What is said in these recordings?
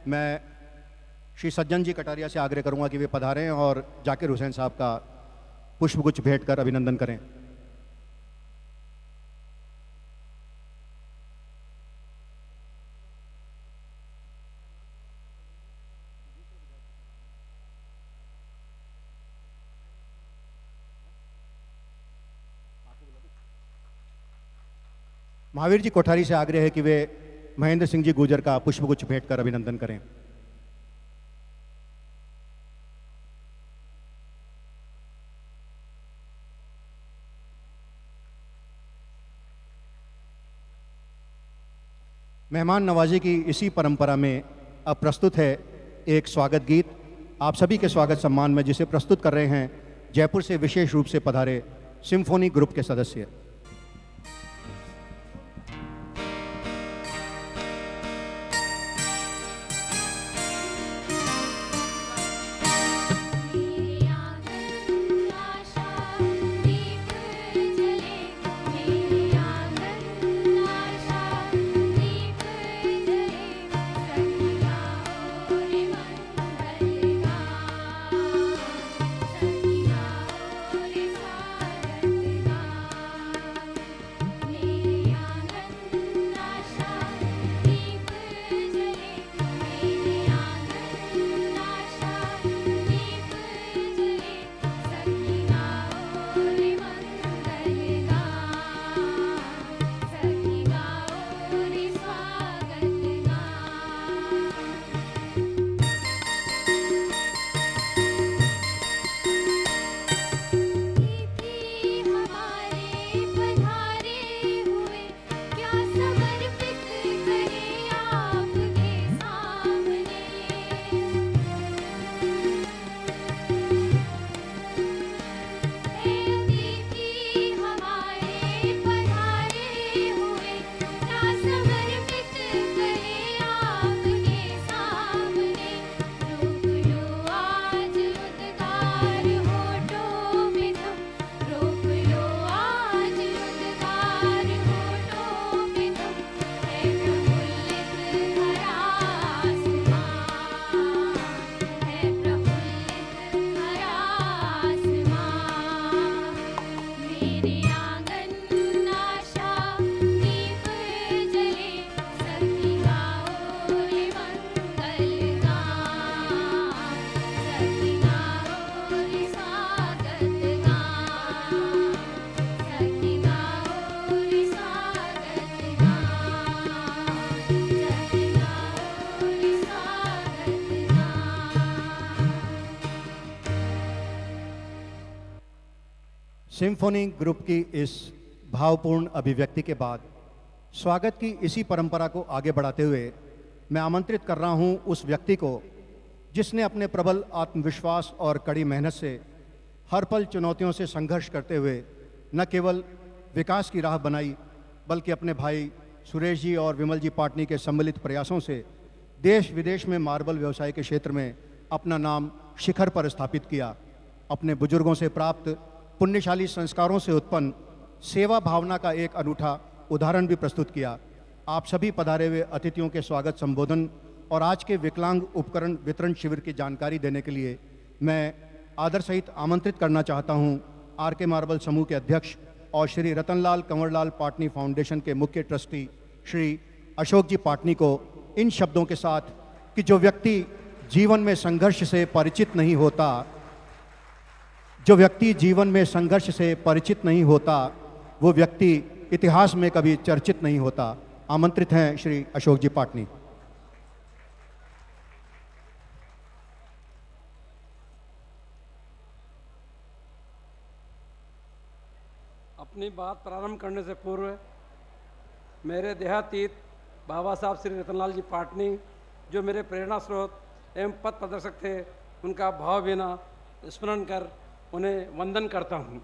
मैं श्री सज्जन जी कटारिया से आग्रह करूंगा कि वे पधारें और जाकिर हुसैन साहब का पुष्पगुच्छ भेंट कर अभिनंदन करें। महावीर जी कोठारी से आग्रह है कि वे महेंद्र सिंह जी गुर्जर का पुष्पगुच्छ भेंट कर अभिनंदन करें। मेहमान नवाजी की इसी परंपरा में अब प्रस्तुत है एक स्वागत गीत आप सभी के स्वागत सम्मान में, जिसे प्रस्तुत कर रहे हैं जयपुर से विशेष रूप से पधारे सिम्फोनी ग्रुप के सदस्य। सिम्फोनी ग्रुप की इस भावपूर्ण अभिव्यक्ति के बाद स्वागत की इसी परंपरा को आगे बढ़ाते हुए मैं आमंत्रित कर रहा हूं उस व्यक्ति को जिसने अपने प्रबल आत्मविश्वास और कड़ी मेहनत से हर पल चुनौतियों से संघर्ष करते हुए न केवल विकास की राह बनाई, बल्कि अपने भाई सुरेश जी और विमल जी पाटनी के सम्मिलित प्रयासों से देश विदेश में मार्बल व्यवसाय के क्षेत्र में अपना नाम शिखर पर स्थापित किया। अपने बुजुर्गों से प्राप्त पुण्यशाली संस्कारों से उत्पन्न सेवा भावना का एक अनूठा उदाहरण भी प्रस्तुत किया। आप सभी पधारे हुए अतिथियों के स्वागत संबोधन और आज के विकलांग उपकरण वितरण शिविर की जानकारी देने के लिए मैं आदर सहित आमंत्रित करना चाहता हूं आर.के. मार्बल समूह के अध्यक्ष और श्री रतनलाल कंवरलाल पाटनी फाउंडेशन के मुख्य ट्रस्टी श्री अशोक जी पाटनी को इन शब्दों के साथ कि जो व्यक्ति जीवन में संघर्ष से परिचित नहीं होता, जो व्यक्ति जीवन में संघर्ष से परिचित नहीं होता, वो व्यक्ति इतिहास में कभी चर्चित नहीं होता। आमंत्रित हैं श्री अशोक जी पाटनी। अपनी बात प्रारंभ करने से पूर्व मेरे देहातीत बाबा साहब श्री रतनलाल जी पाटनी, जो मेरे प्रेरणा स्रोत एवं पथ प्रदर्शक थे, उनका भावभीना स्मरण कर उन्हें वंदन करता हूँ,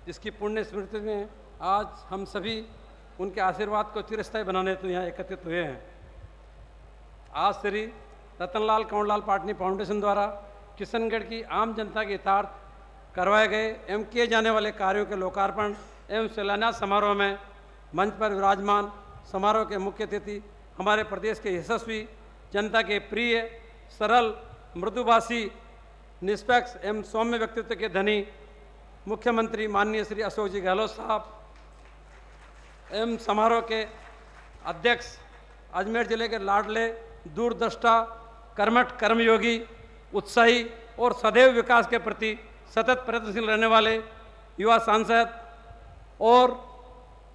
जिसकी पुण्य स्मृति में आज हम सभी उनके आशीर्वाद को चिरस्थायी बनाने तो यहाँ एकत्रित हुए हैं। आज श्री रतनलाल कंवरलाल पाटनी फाउंडेशन द्वारा किशनगढ़ की आम जनता के हितार्थ करवाए गए एवं किए जाने वाले कार्यों के लोकार्पण एवं शिलान्यास समारोह में मंच पर विराजमान समारोह के मुख्य अतिथि हमारे प्रदेश के यशस्वी जनता के प्रिय, सरल, मृदुभाषी, निष्पक्ष एवं सौम्य व्यक्तित्व के धनी मुख्यमंत्री माननीय श्री अशोक जी गहलोत साहब एवं समारोह के अध्यक्ष अजमेर जिले के लाडले, दूरदृष्टा, कर्मठ, कर्मयोगी, उत्साही और सदैव विकास के प्रति सतत प्रयत्नशील रहने वाले युवा सांसद और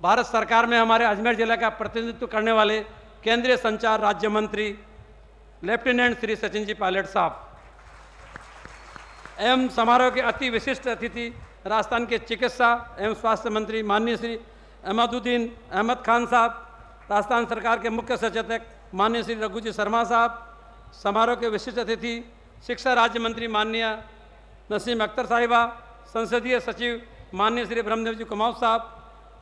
भारत सरकार में हमारे अजमेर जिले का प्रतिनिधित्व करने वाले केंद्रीय संचार राज्य मंत्री लेफ्टिनेंट श्री सचिन जी पायलट साहब एवं समारोह के अति विशिष्ट अतिथि राजस्थान के चिकित्सा एवं स्वास्थ्य मंत्री माननीय श्री अहमदुद्दीन अहमद खान साहब, राजस्थान सरकार के मुख्य सचेतक माननीय श्री रघु जी शर्मा साहब, समारोह के विशिष्ट अतिथि शिक्षा राज्य मंत्री माननीय नसीम अख्तर साहिबा, संसदीय सचिव माननीय श्री ब्रह्मदेव जी कुमाऊं साहब,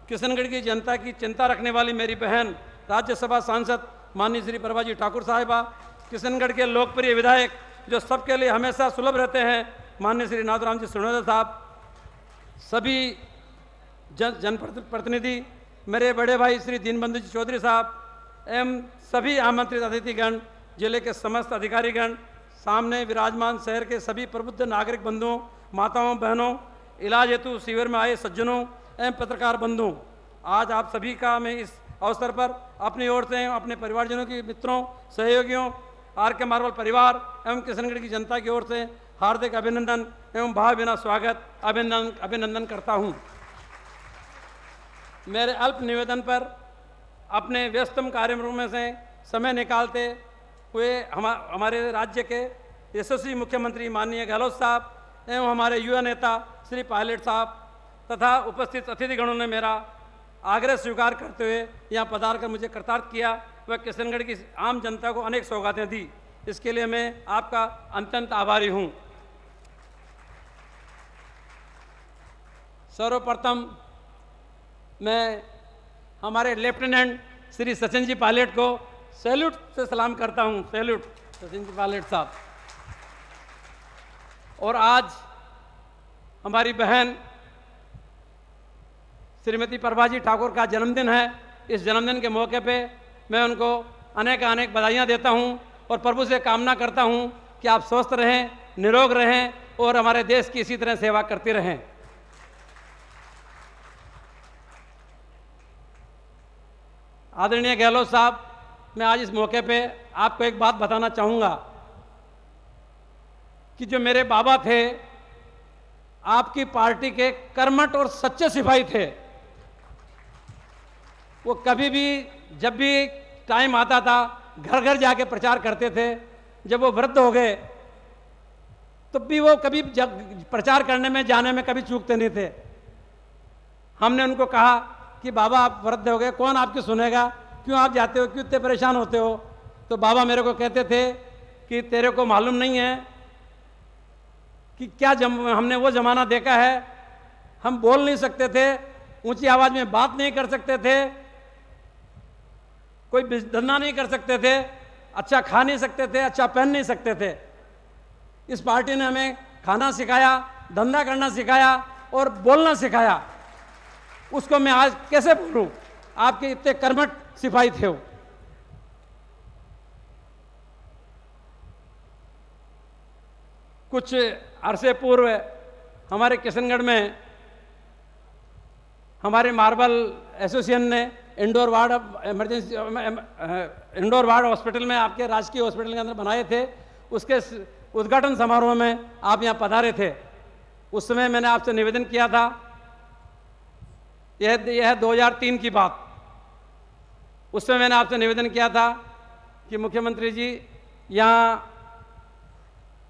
किशनगढ़ की जनता की चिंता रखने वाली मेरी बहन राज्यसभा सांसद माननीय श्री प्रभा जी ठाकुर साहिबा, किशनगढ़ के लोकप्रिय विधायक जो सबके लिए हमेशा सुलभ रहते हैं माननीय श्री नाथुराम जी सोनोदा साहब, सभी जनप्रतिनिधि, मेरे बड़े भाई श्री दीनबंधु जी चौधरी साहब एवं सभी आमंत्रित अतिथिगण, जिले के समस्त अधिकारीगण, सामने विराजमान शहर के सभी प्रबुद्ध नागरिक बंधुओं, माताओं, बहनों, इलाज हेतु शिविर में आए सज्जनों एवं पत्रकार बंधुओं, आज आप सभी का मैं इस अवसर पर अपनी ओर से अपने परिवारजनों की मित्रों, सहयोगियों, आर के मार्बल परिवार एवं किशनगढ़ की जनता की ओर से हार्दिक अभिनंदन एवं भावभीना स्वागत अभिनंदन करता हूं। मेरे अल्प निवेदन पर अपने व्यस्तम कार्यक्रम में से समय निकालते हुए हमारे राज्य के यशस्वी मुख्यमंत्री माननीय गहलोत साहब एवं हमारे युवा नेता श्री पायलट साहब तथा उपस्थित अतिथिगणों ने मेरा आग्रह स्वीकार करते हुए यहाँ पधार कर मुझे कृतार्थ किया व किशनगढ़ की आम जनता को अनेक सौगातें दी। इसके लिए मैं आपका अत्यंत आभारी हूँ। सर्वप्रथम मैं हमारे लेफ्टिनेंट श्री सचिन जी पायलट को सैल्यूट से सलाम करता हूँ। सैल्यूट सचिन जी पायलट साहब। और आज हमारी बहन श्रीमती प्रभा जी ठाकुर का जन्मदिन है। इस जन्मदिन के मौके पे मैं उनको अनेक बधाइयाँ देता हूँ और प्रभु से कामना करता हूँ कि आप स्वस्थ रहें, निरोग रहें और हमारे देश की इसी तरह सेवा करते रहें। आदरणीय गहलोत साहब, मैं आज इस मौके पे आपको एक बात बताना चाहूँगा कि जो मेरे बाबा थे आपकी पार्टी के कर्मठ और सच्चे सिपाही थे। वो कभी भी जब भी टाइम आता था घर घर जाके प्रचार करते थे। जब वो वृद्ध हो गए तो भी वो कभी प्रचार करने में जाने में कभी चूकते नहीं थे। हमने उनको कहा कि बाबा आप वृद्ध हो गए, कौन आपकी सुनेगा, क्यों आप जाते हो, क्यों इतने परेशान होते हो। तो बाबा मेरे को कहते थे कि तेरे को मालूम नहीं है कि क्या हमने वो ज़माना देखा है, हम बोल नहीं सकते थे, ऊंची आवाज़ में बात नहीं कर सकते थे, कोई धंधा नहीं कर सकते थे, अच्छा खा नहीं सकते थे, अच्छा पहन नहीं सकते थे। इस पार्टी ने हमें खाना सिखाया, धंधा करना सिखाया और बोलना सिखाया। उसको मैं आज कैसे भूलूं, आपके इतने कर्मठ सिपाही थे वो। कुछ अरसे पूर्व हमारे किशनगढ़ में हमारे मार्बल एसोसिएशन ने indoor ward emergency indoor ward hospital में आपके राजकीय हॉस्पिटल के अंदर बनाए थे। उसके उद्घाटन समारोह में आप यहाँ पधारे थे। उस समय मैंने आपसे निवेदन किया था, यह 2003 की बात। उस समय मैंने आपसे निवेदन किया था कि मुख्यमंत्री जी यहाँ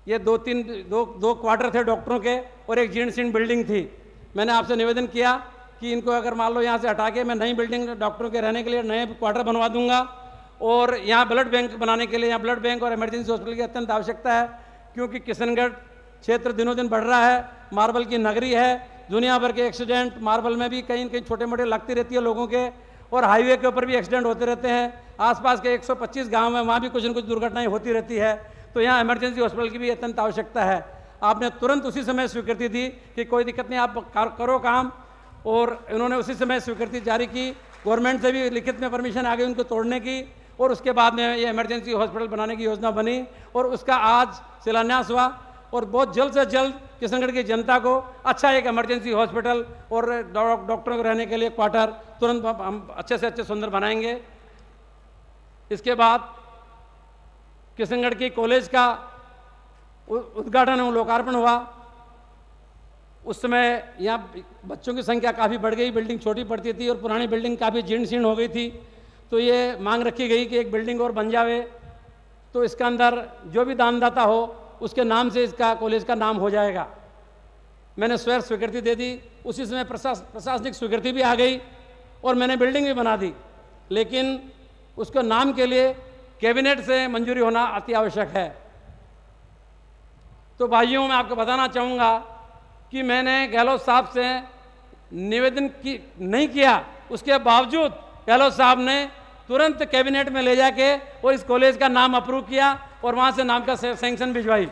ये दो क्वार्टर थे डॉक्टरों के और एक जीर्ण शीर्ण बिल्डिंग थी। मैंने आपसे निवेदन किया कि इनको अगर मान लो यहाँ से हटा के मैं नई बिल्डिंग डॉक्टरों के रहने के लिए नए क्वार्टर बनवा दूंगा और यहाँ ब्लड बैंक बनाने के लिए यहाँ ब्लड बैंक और इमरजेंसी हॉस्पिटल की अत्यंत आवश्यकता है, क्योंकि किशनगढ़ क्षेत्र दिनों दिन बढ़ रहा है, मार्बल की नगरी है। दुनिया भर के एक्सीडेंट मार्बल में भी कहीं कहीं छोटे मोटे लगती रहती है लोगों के, और हाईवे के ऊपर भी एक्सीडेंट होते रहते हैं। आसपास के 125 गांव में वहाँ भी कुछ न कुछ दुर्घटनाएं होती रहती है। तो यहाँ इमरजेंसी हॉस्पिटल की भी अत्यंत आवश्यकता है। आपने तुरंत उसी समय स्वीकृति दी कि कोई दिक्कत नहीं, आप करो काम, और इन्होंने उसी समय स्वीकृति जारी की। गवर्नमेंट से भी लिखित में परमिशन आ गई उनको तोड़ने की, और उसके बाद में ये इमरजेंसी हॉस्पिटल बनाने की योजना बनी और उसका आज शिलान्यास हुआ और बहुत जल्द से जल्द किशनगढ़ की जनता को अच्छा एक इमरजेंसी हॉस्पिटल और डॉक्टरों को रहने के लिए क्वार्टर तुरंत हम अच्छे से अच्छे सुंदर बनाएंगे। इसके बाद किशनगढ़ की कॉलेज का उद्घाटन एवं लोकार्पण हुआ। उस समय यहाँ बच्चों की संख्या काफ़ी बढ़ गई, बिल्डिंग छोटी पड़ती थी और पुरानी बिल्डिंग काफ़ी जीर्ण शीर्ण हो गई थी। तो ये मांग रखी गई कि एक बिल्डिंग और बन जावे, तो इसका अंदर जो भी दानदाता हो उसके नाम से इसका कॉलेज का नाम हो जाएगा। मैंने स्वयं स्वीकृति दे दी। उसी समय प्रशासनिक स्वीकृति भी आ गई और मैंने बिल्डिंग भी बना दी, लेकिन उसके नाम के लिए कैबिनेट से मंजूरी होना अति आवश्यक है। तो भाइयों, मैं आपको बताना चाहूँगा कि मैंने गहलोत साहब से निवेदन नहीं किया, उसके बावजूद गहलोत साहब ने तुरंत कैबिनेट में ले जाके और इस कॉलेज का नाम अप्रूव किया और वहाँ से नाम का सैंक्शन भिजवाई।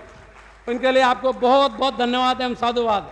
उनके लिए आपको बहुत बहुत धन्यवाद एवं साधुवाद।